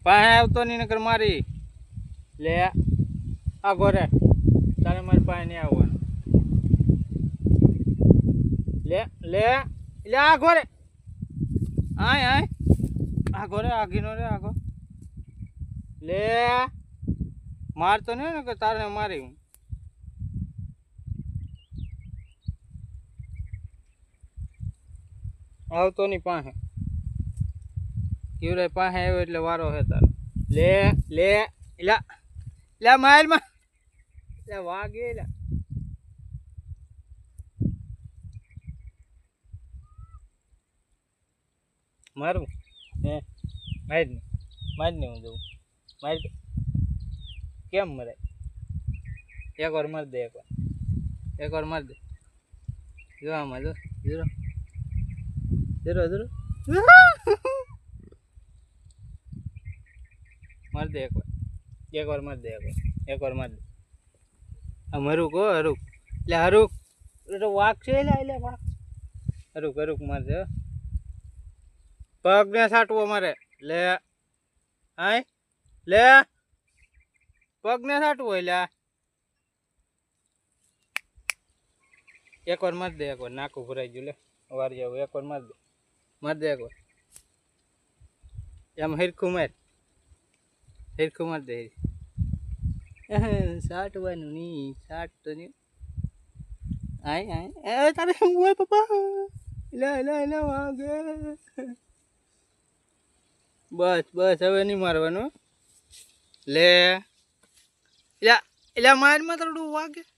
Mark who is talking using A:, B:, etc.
A: પાસે આવતો નહીં નકર મારી લે આ ઘરે તારે મારી પાસે નહીં આવવાનું લે લે લે આ ઘરે આય આય આ ઘરે આગીનો રે આગો લે મારતો નહીં ને કે તારે મારી હું આવતો નહીં પાસે કેવરાય પાસે આવ્યો એટલે વારો હે તારો લે લે લા લા મારમાં લે વાગે લા મારું હે મારી હું જવું મારી કેમ મરે એક વાર મારી દે એક વાર મારી દે જો આમાં જો જીરો જીરો જીરો મારી દે એક વાર મારી દે એક વાર મારી દે આમ હરુક હો હરુક એટલે હરુક એટલે વાઘ છે એટલે વાઘ હરુક હરુક મારશે પગ ને સાટવો મારે લે આય લે પગ ને સાટવો એટલે એક વાર મારી દે એક વાર નાકું ભરાઈ ગયું લે વાર જાવ એક વાર મારી દે એક વાર એમ હિરખું માર દે સાટવાનું નહીં સાટ તો નહીં આય આય તારે શું હોય પપ્પા લે લે લે વાગે બસ બસ હવે નહીં મારવાનું લે એટલે મારમાં થોડું વાગે